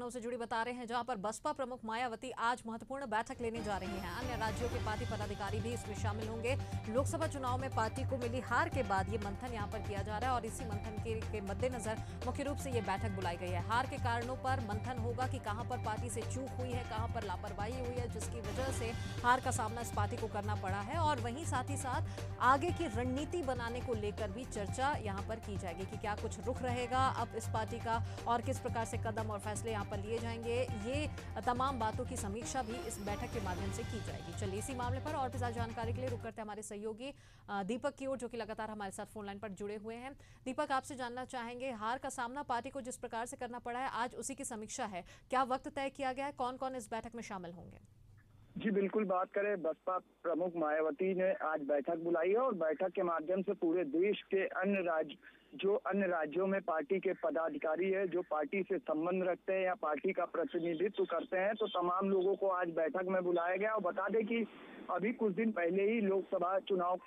लखनऊ से जुड़ी बता रहे हैं, जहां पर बसपा प्रमुख मायावती आज महत्वपूर्ण बैठक लेने जा रही हैं। अन्य राज्यों के पार्टी पदाधिकारी भी इसमें शामिल होंगे। लोकसभा चुनाव में पार्टी को मिली हार के बाद ये मंथन यहां पर किया जा रहा है और इसी मंथन के मद्देनजर मुख्य रूप से ये बैठक बुलाई गई है। हार के कारणों पर मंथन होगा कि कहां पर पार्टी से चूक हुई है, कहां पर लापरवाही हुई है, जिसकी वजह से हार का सामना इस पार्टी को करना पड़ा है। और वहीं साथ ही साथ आगे की रणनीति बनाने को लेकर भी चर्चा यहां पर की जाएगी कि क्या कुछ रुख रहेगा अब इस पार्टी का और किस प्रकार से कदम और फैसले यहां पर लिए जाएंगे। ये तमाम बातों की समीक्षा भी इस बैठक के माध्यम से की जाएगी। चलिए इसी मामले पर और भी ज्यादा जानकारी के लिए रुक करते हैं हमारे सहयोगी दीपक की ओर, जो कि लगातार हमारे साथ फोन लाइन पर जुड़े हुए हैं। दीपक, आपसे जानना चाहेंगे, हार का सामना पार्टी को जिस प्रकार से करना पड़ा है, आज उसी की समीक्षा है। क्या वक्त तय किया गया है, कौन कौन इस बैठक में शामिल होंगे? जी बिल्कुल, बात करें बसपा प्रमुख मायावती ने आज बैठक बुलाई है और बैठक के माध्यम से पूरे देश के अन्य राज्यों में पार्टी के पदाधिकारी है, जो पार्टी से संबंध रखते हैं या पार्टी का प्रतिनिधित्व करते हैं, तो तमाम लोगों को आज बैठक में बुलाया गया। और बता दें कि अभी कुछ दिन पहले ही लोकसभा चुनाव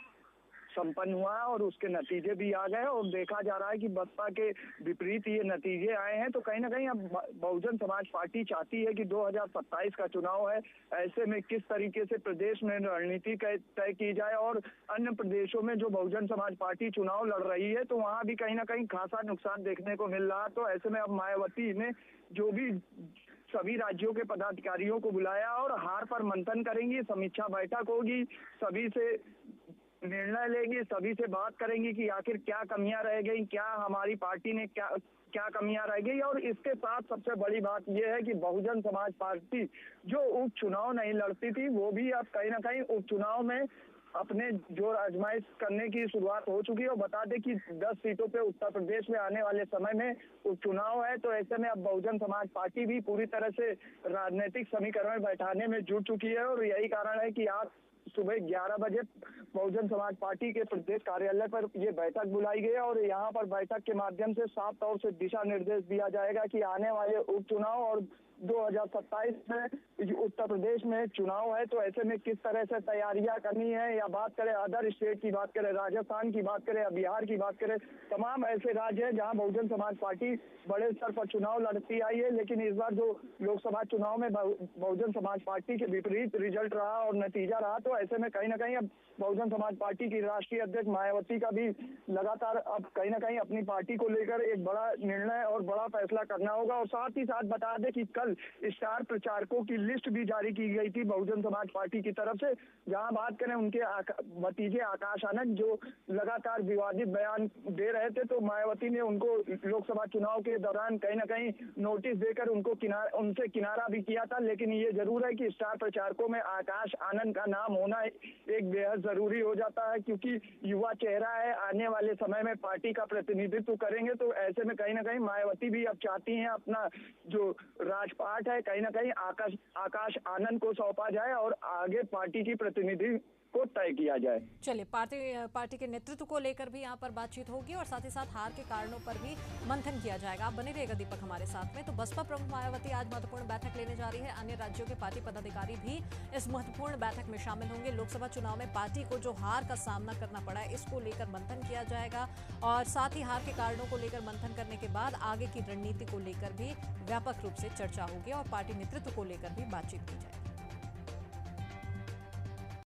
संपन्न हुआ और उसके नतीजे भी आ गए और देखा जा रहा है कि बसपा के विपरीत ये नतीजे आए हैं। तो कहीं ना कहीं अब बहुजन समाज पार्टी चाहती है कि 2027 का चुनाव है, ऐसे में किस तरीके से प्रदेश में रणनीति तय की जाए। और अन्य प्रदेशों में जो बहुजन समाज पार्टी चुनाव लड़ रही है, तो वहां भी कहीं ना कहीं खासा नुकसान देखने को मिल रहा। तो ऐसे में अब मायावती ने जो भी सभी राज्यों के पदाधिकारियों को बुलाया और हार पर मंथन करेंगी, समीक्षा बैठक होगी, सभी से निर्णय लेंगे, सभी से बात करेंगे कि आखिर क्या कमियां रह गई, क्या हमारी पार्टी ने क्या कमियां रह गई। और इसके साथ सबसे बड़ी बात यह है कि बहुजन समाज पार्टी जो उपचुनाव नहीं लड़ती थी, वो भी अब कहीं ना कहीं उपचुनाव में अपने जोर आजमाइश करने की शुरुआत हो चुकी है। और बता दें कि 10 सीटों पे उत्तर प्रदेश में आने वाले समय में उपचुनाव है, तो ऐसे में अब बहुजन समाज पार्टी भी पूरी तरह से राजनीतिक समीकरण बैठाने में जुट चुकी है। और यही कारण है कि आज सुबह 11 बजे बहुजन समाज पार्टी के प्रदेश कार्यालय पर यह बैठक बुलाई गई है और यहाँ पर बैठक के माध्यम से साफ तौर से दिशा निर्देश दिया जाएगा कि आने वाले उपचुनाव और 2027 में उत्तर प्रदेश में चुनाव है, तो ऐसे में किस तरह से तैयारियां करनी है। या बात करें अदर स्टेट की, बात करें राजस्थान की, बात करें बिहार की, बात करें तमाम ऐसे राज्य हैं जहां बहुजन समाज पार्टी बड़े स्तर पर चुनाव लड़ती आई है, लेकिन इस बार जो लोकसभा चुनाव में बहुजन समाज पार्टी के विपरीत रिजल्ट रहा और नतीजा रहा, तो ऐसे में कहीं ना कहीं अब बहुजन समाज पार्टी की राष्ट्रीय अध्यक्ष मायावती का भी लगातार अब कहीं ना कहीं अपनी पार्टी को लेकर एक बड़ा निर्णय और बड़ा फैसला करना होगा। और साथ ही साथ बता दें कि कल स्टार प्रचारकों की लिस्ट भी जारी की गई थी बहुजन समाज पार्टी की तरफ से, जहां बात करें उनके भतीजे आकाश आनंद जो लगातार विवादित बयान दे रहे थे, तो मायावती ने उनको लोकसभा चुनाव के दौरान कहीं ना कहीं नोटिस देकर उनसे किनारा भी किया था। लेकिन ये जरूर है कि स्टार प्रचारकों में आकाश आनंद का नाम होना एक बेहद जरूरी हो जाता है, क्योंकि युवा चेहरा है, आने वाले समय में पार्टी का प्रतिनिधित्व करेंगे। तो ऐसे में कहीं ना कहीं मायावती भी अब चाहती हैं अपना जो राजपाट है कहीं ना कहीं आकाश आनंद को सौंपा जाए और आगे पार्टी की प्रतिनिधि को तय किया जाए। चलिए, पार्टी के नेतृत्व को लेकर भी यहाँ पर बातचीत होगी और साथ ही साथ हार के कारणों पर भी मंथन किया जाएगा। आप बने रहिएगा दीपक हमारे साथ में। तो बसपा प्रमुख मायावती आज महत्वपूर्ण बैठक लेने जा रही है। अन्य राज्यों के पार्टी पदाधिकारी भी इस महत्वपूर्ण बैठक में शामिल होंगे। लोकसभा चुनाव में पार्टी को जो हार का सामना करना पड़ा है, इसको लेकर मंथन किया जाएगा और साथ ही हार के कारणों को लेकर मंथन करने के बाद आगे की रणनीति को लेकर भी व्यापक रूप से चर्चा होगी और पार्टी नेतृत्व को लेकर भी बातचीत की जाएगी।